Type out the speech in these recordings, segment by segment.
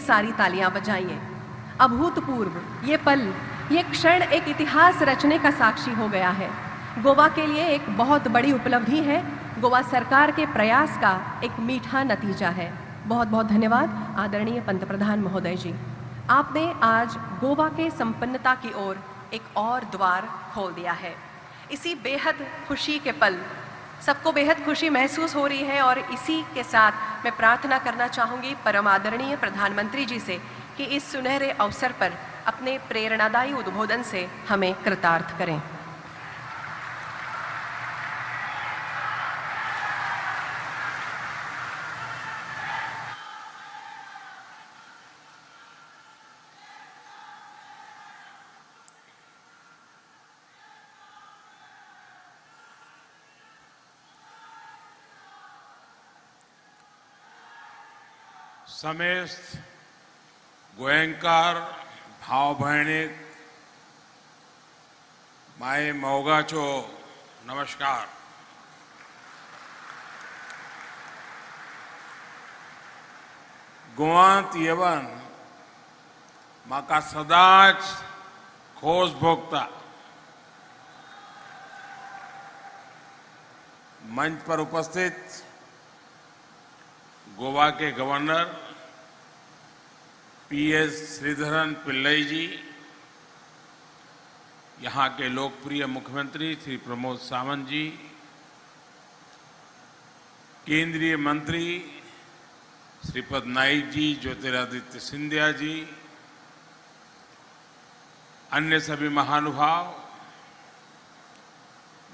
सारी तालियां बजाइए। अभूतपूर्व ये पल, ये क्षण एक इतिहास रचने का साक्षी हो गया है। गोवा के लिए एक बहुत बड़ी उपलब्धि है, गोवा सरकार के प्रयास का एक मीठा नतीजा है। बहुत बहुत धन्यवाद आदरणीय पंतप्रधान महोदय जी। आपने आज गोवा के संपन्नता की ओर एक और द्वार खोल दिया है। इसी बेहद खुशी के पल, सबको बेहद खुशी महसूस हो रही है और इसी के साथ मैं प्रार्थना करना चाहूँगी परम आदरणीय प्रधानमंत्री जी से कि इस सुनहरे अवसर पर अपने प्रेरणादायी उद्बोधन से हमें कृतार्थ करें। समेस्त गोयंकार भाव भयणीक माय मोगाचो नमस्कार। गोवांत येवन म्हाका सदांच खोस भोगता। मंच पर उपस्थित गोवा के गवर्नर पीएस श्रीधरन पिल्लई जी, यहाँ के लोकप्रिय मुख्यमंत्री श्री प्रमोद सावंत जी, केंद्रीय मंत्री श्रीपद नाइक जी, ज्योतिरादित्य सिंधिया जी, अन्य सभी महानुभाव,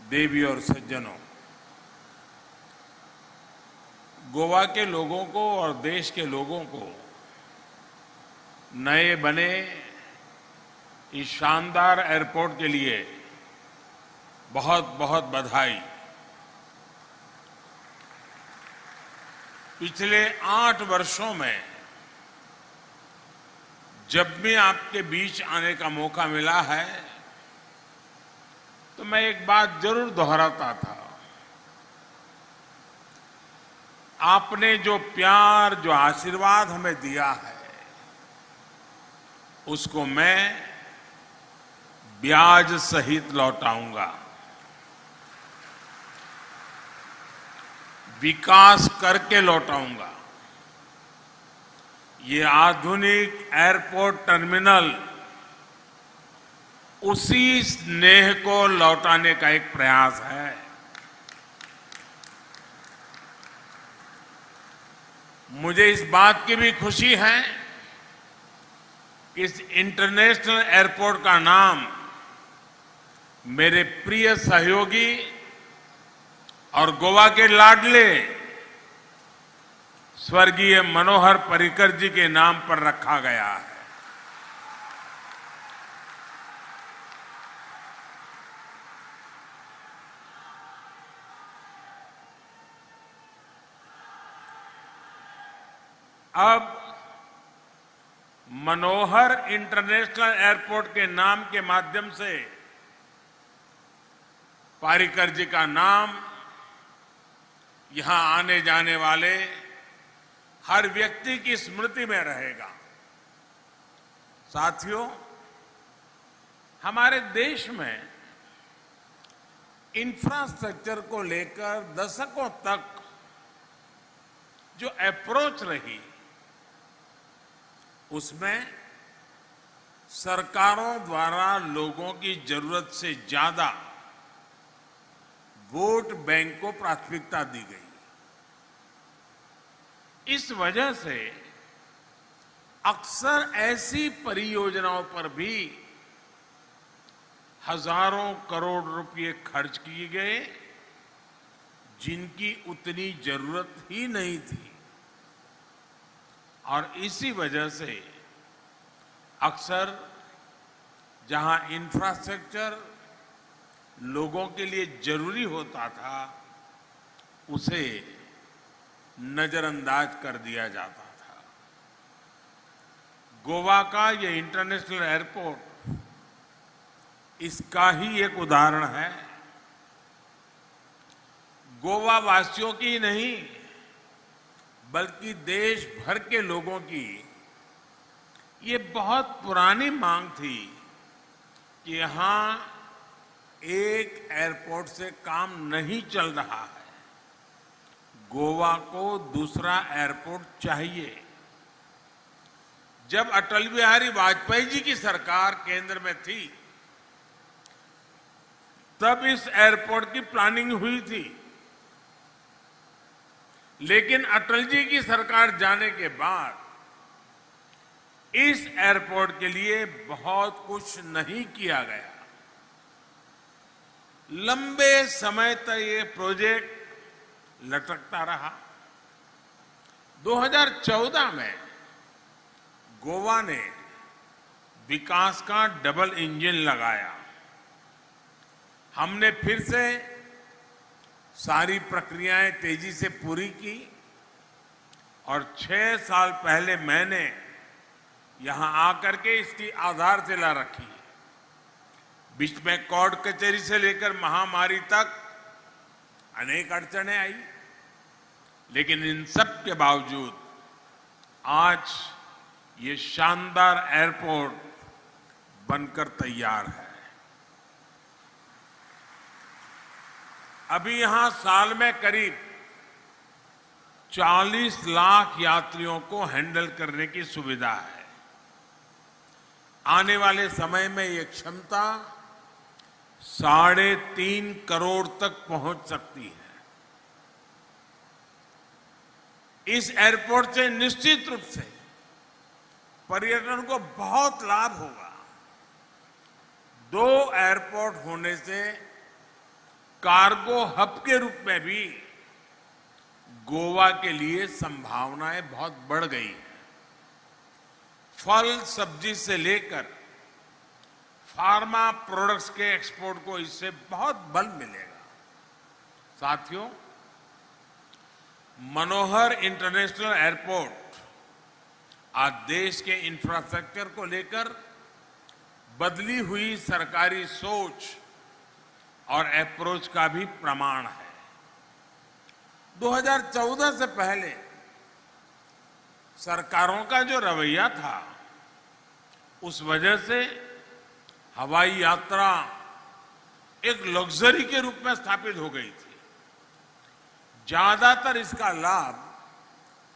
देवी और सज्जनों, गोवा के लोगों को और देश के लोगों को नए बने इस शानदार एयरपोर्ट के लिए बहुत बहुत बधाई। पिछले 8 वर्षों में जब भी आपके बीच आने का मौका मिला है तो मैं एक बात जरूर दोहराता था। आपने जो प्यार, जो आशीर्वाद हमें दिया है, उसको मैं ब्याज सहित लौटाऊंगा। विकास करके लौटाऊंगा। ये आधुनिक एयरपोर्ट टर्मिनल उसी स्नेह को लौटाने का एक प्रयास है। मुझे इस बात की भी खुशी है कि इस इंटरनेशनल एयरपोर्ट का नाम मेरे प्रिय सहयोगी और गोवा के लाडले स्वर्गीय मनोहर पर्रिकर जी के नाम पर रखा गया है। अब मनोहर इंटरनेशनल एयरपोर्ट के नाम के माध्यम से पर्रिकर जी का नाम यहां आने जाने वाले हर व्यक्ति की स्मृति में रहेगा। साथियों, हमारे देश में इंफ्रास्ट्रक्चर को लेकर दशकों तक जो अप्रोच रही, उसमें सरकारों द्वारा लोगों की जरूरत से ज्यादा वोट बैंक को प्राथमिकता दी गई। इस वजह से अक्सर ऐसी परियोजनाओं पर भी हजारों करोड़ रुपए खर्च किए गए जिनकी उतनी जरूरत ही नहीं थी। और इसी वजह से अक्सर जहां इंफ्रास्ट्रक्चर लोगों के लिए जरूरी होता था, उसे नजरअंदाज कर दिया जाता था। गोवा का ये इंटरनेशनल एयरपोर्ट इसका ही एक उदाहरण है। गोवा वासियों की नहीं, बल्कि देश भर के लोगों की ये बहुत पुरानी मांग थी कि यहां एक एयरपोर्ट से काम नहीं चल रहा है, गोवा को दूसरा एयरपोर्ट चाहिए। जब अटल बिहारी वाजपेयी जी की सरकार केंद्र में थी, तब इस एयरपोर्ट की प्लानिंग हुई थी, लेकिन अटल जी की सरकार जाने के बाद इस एयरपोर्ट के लिए बहुत कुछ नहीं किया गया। लंबे समय तक ये प्रोजेक्ट लटकता रहा। 2014 में गोवा ने विकास का डबल इंजन लगाया। हमने फिर से सारी प्रक्रियाएं तेजी से पूरी की और 6 साल पहले मैंने यहां आकर के इसकी आधारशिला रखी। बीच में कोर्ट कचहरी से लेकर महामारी तक अनेक अड़चनें आई, लेकिन इन सब के बावजूद आज ये शानदार एयरपोर्ट बनकर तैयार है। अभी यहां साल में करीब 40 लाख यात्रियों को हैंडल करने की सुविधा है। आने वाले समय में ये क्षमता 3.5 करोड़ तक पहुंच सकती है। इस एयरपोर्ट से निश्चित रूप से पर्यटन को बहुत लाभ होगा। 2 एयरपोर्ट होने से कार्गो हब के रूप में भी गोवा के लिए संभावनाएं बहुत बढ़ गई हैं। फल सब्जी से लेकर फार्मा प्रोडक्ट्स के एक्सपोर्ट को इससे बहुत बल मिलेगा। साथियों, मनोहर इंटरनेशनल एयरपोर्ट आज देश के इंफ्रास्ट्रक्चर को लेकर बदली हुई सरकारी सोच और अप्रोच का भी प्रमाण है। 2014 से पहले सरकारों का जो रवैया था, उस वजह से हवाई यात्रा एक लग्जरी के रूप में स्थापित हो गई थी। ज्यादातर इसका लाभ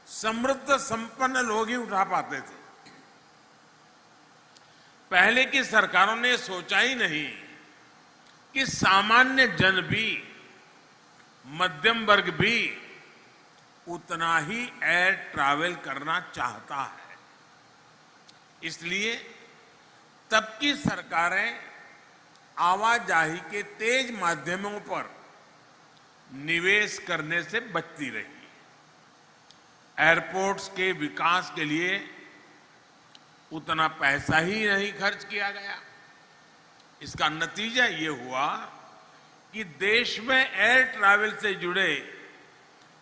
समृद्ध संपन्न लोग ही उठा पाते थे। पहले की सरकारों ने सोचा ही नहीं कि सामान्य जन भी, मध्यम वर्ग भी उतना ही एयर ट्रैवल करना चाहता है। इसलिए तब की सरकारें आवाजाही के तेज माध्यमों पर निवेश करने से बचती रही। एयरपोर्ट्स के विकास के लिए उतना पैसा ही नहीं खर्च किया गया। इसका नतीजा ये हुआ कि देश में एयर ट्रैवल से जुड़े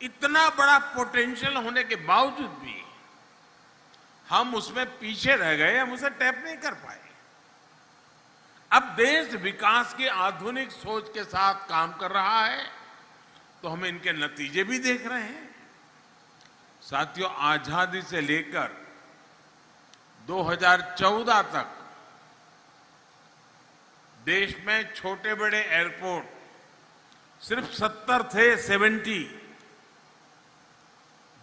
इतना बड़ा पोटेंशियल होने के बावजूद भी हम उसमें पीछे रह गए, हम उसे टैप नहीं कर पाए। अब देश विकास की आधुनिक सोच के साथ काम कर रहा है, तो हम इनके नतीजे भी देख रहे हैं। साथियों, आजादी से लेकर 2014 तक देश में छोटे बड़े एयरपोर्ट सिर्फ 70 थे, 70।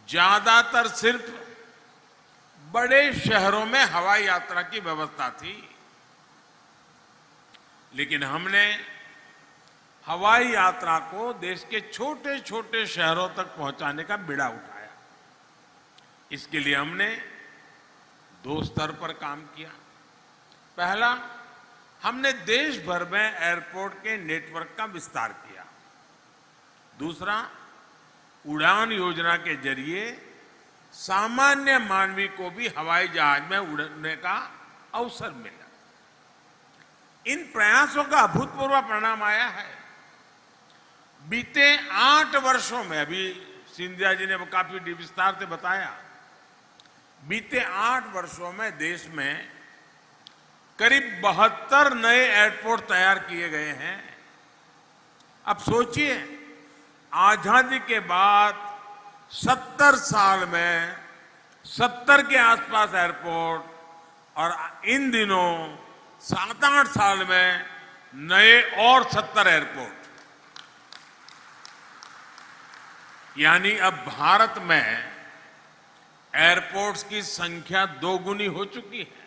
ज्यादातर सिर्फ बड़े शहरों में हवाई यात्रा की व्यवस्था थी। लेकिन हमने हवाई यात्रा को देश के छोटे छोटे शहरों तक पहुंचाने का बीड़ा उठाया। इसके लिए हमने 2 स्तर पर काम किया। पहला, हमने देश भर में एयरपोर्ट के नेटवर्क का विस्तार किया। दूसरा, उड़ान योजना के जरिए सामान्य मानवी को भी हवाई जहाज में उड़ने का अवसर मिला। इन प्रयासों का अभूतपूर्व परिणाम आया है। बीते 8 वर्षों में, अभी सिंधिया जी ने काफी विस्तार से बताया, बीते 8 वर्षों में देश में करीब 72 नए एयरपोर्ट तैयार किए गए हैं। अब सोचिए, आजादी के बाद 70 साल में 70 के आसपास एयरपोर्ट और इन दिनों 7-8 साल में नए और 70 एयरपोर्ट, यानी अब भारत में एयरपोर्ट्स की संख्या 2 गुनी हो चुकी है।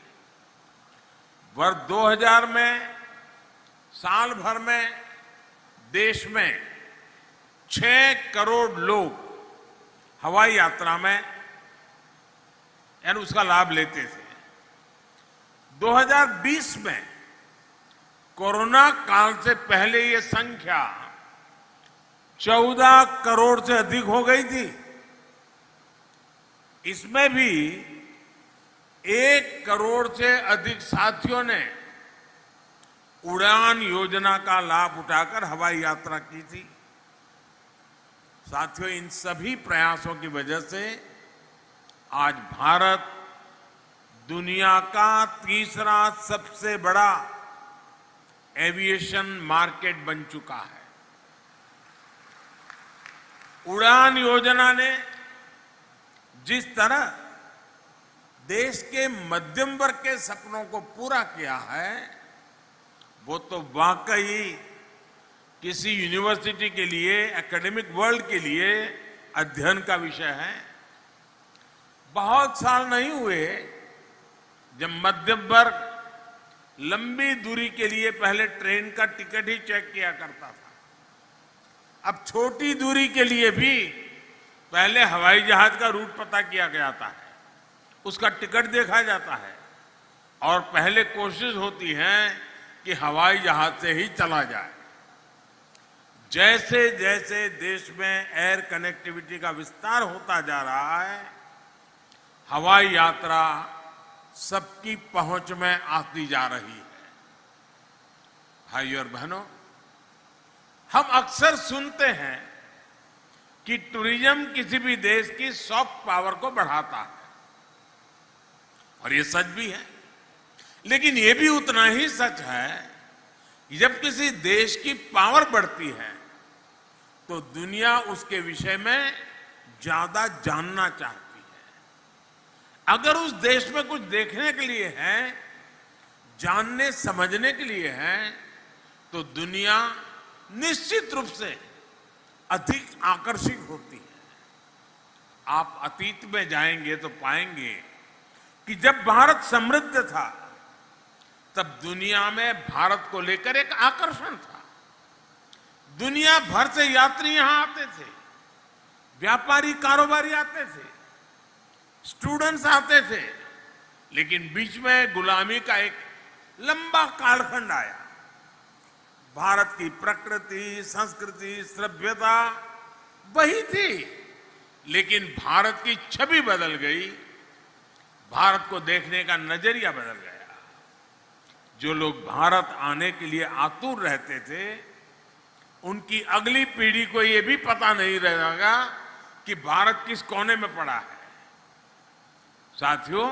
वर्ष 2000 में साल भर में देश में 6 करोड़ लोग हवाई यात्रा में यानी उसका लाभ लेते थे। 2020 में कोरोना काल से पहले ये संख्या 14 करोड़ से अधिक हो गई थी। इसमें भी 1 करोड़ से अधिक साथियों ने उड़ान योजना का लाभ उठाकर हवाई यात्रा की थी। साथियों, इन सभी प्रयासों की वजह से आज भारत दुनिया का तीसरा सबसे बड़ा एविएशन मार्केट बन चुका है। उड़ान योजना ने जिस तरह देश के मध्यम वर्ग के सपनों को पूरा किया है, वो तो वाकई किसी यूनिवर्सिटी के लिए, एकेडमिक वर्ल्ड के लिए अध्ययन का विषय है। बहुत साल नहीं हुए जब मध्यम वर्ग लंबी दूरी के लिए पहले ट्रेन का टिकट ही चेक किया करता था। अब छोटी दूरी के लिए भी पहले हवाई जहाज का रूट पता किया जाता है, उसका टिकट देखा जाता है और पहले कोशिश होती है कि हवाई जहाज से ही चला जाए। जैसे जैसे देश में एयर कनेक्टिविटी का विस्तार होता जा रहा है, हवाई यात्रा सबकी पहुंच में आती जा रही है। भाइयों और बहनों, हम अक्सर सुनते हैं कि टूरिज्म किसी भी देश की सॉफ्ट पावर को बढ़ाता है, और ये सच भी है। लेकिन ये भी उतना ही सच है कि जब किसी देश की पावर बढ़ती है तो दुनिया उसके विषय में ज्यादा जानना चाहती है। अगर उस देश में कुछ देखने के लिए है, जानने समझने के लिए है, तो दुनिया निश्चित रूप से अधिक आकर्षित होती है। आप अतीत में जाएंगे तो पाएंगे कि जब भारत समृद्ध था तब दुनिया में भारत को लेकर एक आकर्षण था। दुनिया भर से यात्री यहां आते थे, व्यापारी कारोबारी आते थे, स्टूडेंट्स आते थे। लेकिन बीच में गुलामी का एक लंबा कालखंड आया। भारत की प्रकृति, संस्कृति, सभ्यता वही थी, लेकिन भारत की छवि बदल गई, भारत को देखने का नजरिया बदल गया। जो लोग भारत आने के लिए आतुर रहते थे, उनकी अगली पीढ़ी को ये भी पता नहीं रहेगा कि भारत किस कोने में पड़ा है। साथियों,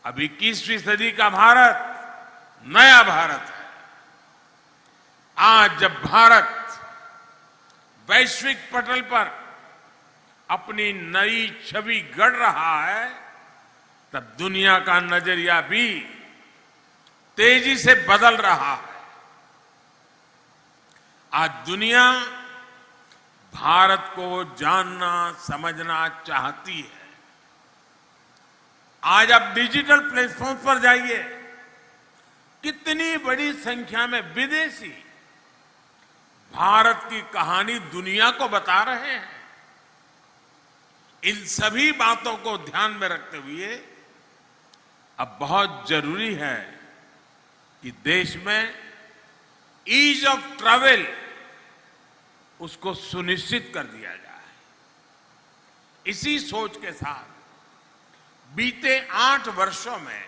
अब 21वीं सदी का भारत नया भारत है। आज जब भारत वैश्विक पटल पर अपनी नई छवि गढ़ रहा है, तब दुनिया का नजरिया भी तेजी से बदल रहा है। आज दुनिया भारत को जानना समझना चाहती है। आज आप डिजिटल प्लेटफॉर्म पर जाइए, कितनी बड़ी संख्या में विदेशी भारत की कहानी दुनिया को बता रहे हैं। इन सभी बातों को ध्यान में रखते हुए अब बहुत जरूरी है कि देश में ईज ऑफ ट्रैवल उसको सुनिश्चित कर दिया जाए। इसी सोच के साथ बीते 8 वर्षों में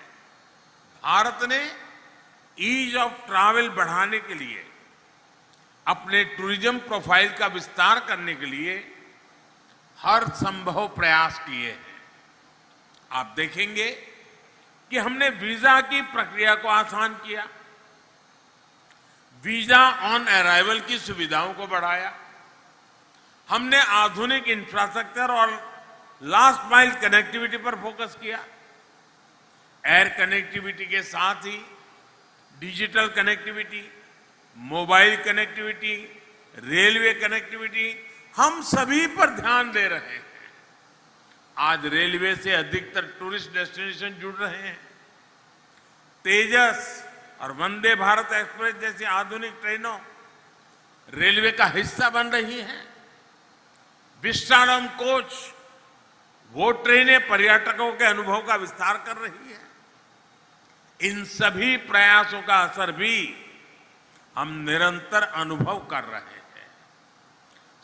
भारत ने ईज ऑफ ट्रैवल बढ़ाने के लिए, अपने टूरिज्म प्रोफाइल का विस्तार करने के लिए हर संभव प्रयास किए हैं। आप देखेंगे कि हमने वीजा की प्रक्रिया को आसान किया, वीजा ऑन अराइवल की सुविधाओं को बढ़ाया, हमने आधुनिक इंफ्रास्ट्रक्चर और लास्ट माइल कनेक्टिविटी पर फोकस किया, एयर कनेक्टिविटी के साथ ही digital connectivity, mobile connectivity, railway connectivity, हम सभी पर ध्यान दे रहे हैं। आज रेलवे से अधिकतर टूरिस्ट डेस्टिनेशन जुड़ रहे हैं। तेजस और वंदे भारत एक्सप्रेस जैसी आधुनिक ट्रेनों रेलवे का हिस्सा बन रही हैं। विस्टाडोम कोच, वो ट्रेनें पर्यटकों के अनुभव का विस्तार कर रही है। इन सभी प्रयासों का असर भी हम निरंतर अनुभव कर रहे हैं।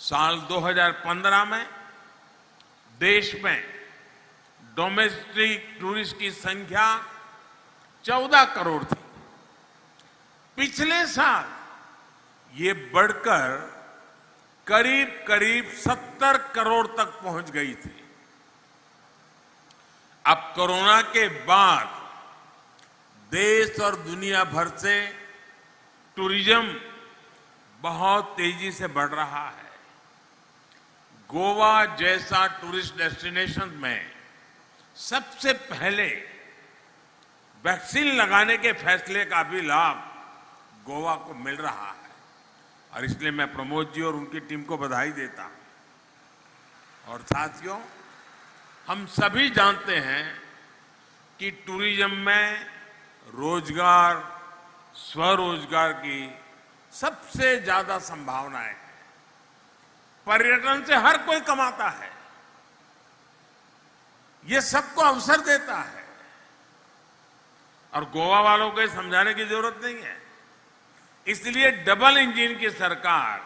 साल 2015 में देश में डोमेस्टिक टूरिस्ट की संख्या 14 करोड़ थी। पिछले साल ये बढ़कर करीब 70 करोड़ तक पहुंच गई थी। अब कोरोना के बाद देश और दुनिया भर से टूरिज्म बहुत तेजी से बढ़ रहा है। गोवा जैसा टूरिस्ट डेस्टिनेशन में सबसे पहले वैक्सीन लगाने के फैसले का भी लाभ गोवा को मिल रहा है और इसलिए मैं प्रमोद जी और उनकी टीम को बधाई देता हूं। और साथियों, हम सभी जानते हैं कि टूरिज्म में रोजगार, स्वरोजगार की सबसे ज्यादा संभावनाएं हैं। पर्यटन से हर कोई कमाता है, ये सबको अवसर देता है और गोवा वालों को समझाने की जरूरत नहीं है। इसलिए डबल इंजन की सरकार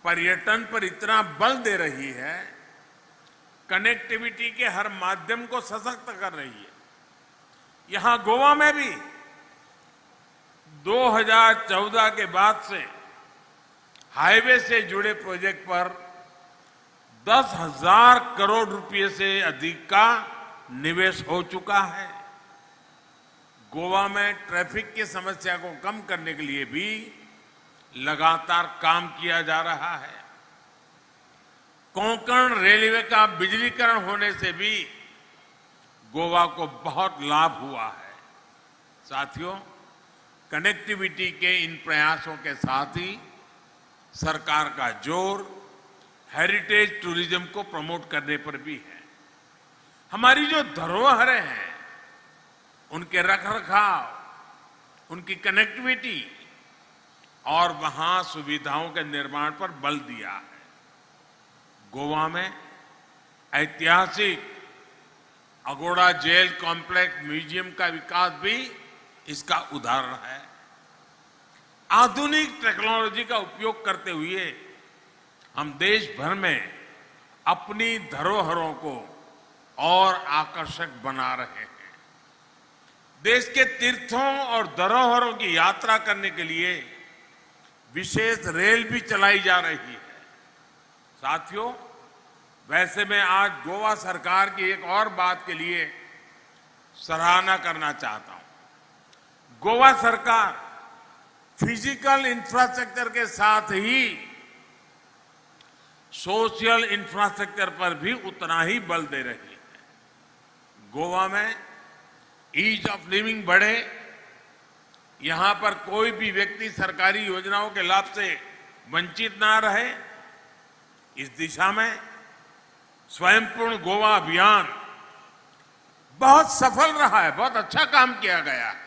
पर्यटन पर इतना बल दे रही है, कनेक्टिविटी के हर माध्यम को सशक्त कर रही है। यहां गोवा में भी 2014 के बाद से हाईवे से जुड़े प्रोजेक्ट पर 10,000 करोड़ रुपए से अधिक का निवेश हो चुका है। गोवा में ट्रैफिक की समस्या को कम करने के लिए भी लगातार काम किया जा रहा है। कोंकण रेलवे का बिजलीकरण होने से भी गोवा को बहुत लाभ हुआ है। साथियों, कनेक्टिविटी के इन प्रयासों के साथ ही सरकार का जोर हेरिटेज टूरिज्म को प्रमोट करने पर भी है। हमारी जो धरोहरें हैं, उनके रखरखाव, उनकी कनेक्टिविटी और वहां सुविधाओं के निर्माण पर बल दिया है। गोवा में ऐतिहासिक अगोड़ा जेल कॉम्प्लेक्स म्यूजियम का विकास भी इसका उदाहरण है। आधुनिक टेक्नोलॉजी का उपयोग करते हुए हम देश भर में अपनी धरोहरों को और आकर्षक बना रहे हैं। देश के तीर्थों और धरोहरों की यात्रा करने के लिए विशेष रेल भी चलाई जा रही है। साथियों, वैसे मैं आज गोवा सरकार की एक और बात के लिए सराहना करना चाहता हूं। गोवा सरकार फिजिकल इंफ्रास्ट्रक्चर के साथ ही सोशल इंफ्रास्ट्रक्चर पर भी उतना ही बल दे रही है। गोवा में ईज ऑफ लिविंग बढ़े, यहां पर कोई भी व्यक्ति सरकारी योजनाओं के लाभ से वंचित ना रहे, इस दिशा में स्वयंपूर्ण गोवा अभियान बहुत सफल रहा है, बहुत अच्छा काम किया गया है।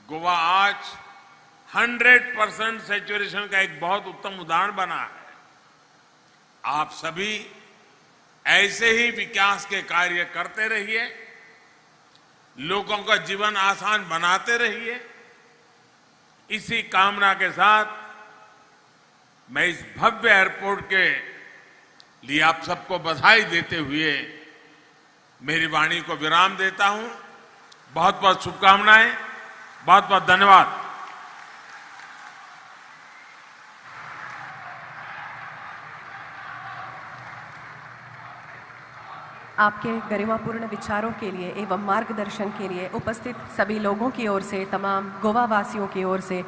गोवा आज 100% सैचुरेशन का एक बहुत उत्तम उदाहरण बना है। आप सभी ऐसे ही विकास के कार्य करते रहिए, लोगों का जीवन आसान बनाते रहिए। इसी कामना के साथ मैं इस भव्य एयरपोर्ट के लिए आप सबको बधाई देते हुए मेरी वाणी को विराम देता हूं। बहुत बहुत शुभकामनाएं, बहुत बहुत धन्यवाद। आपके गरिमापूर्ण विचारों के लिए एवं मार्गदर्शन के लिए उपस्थित सभी लोगों की ओर से, तमाम गोवा वासियों की ओर से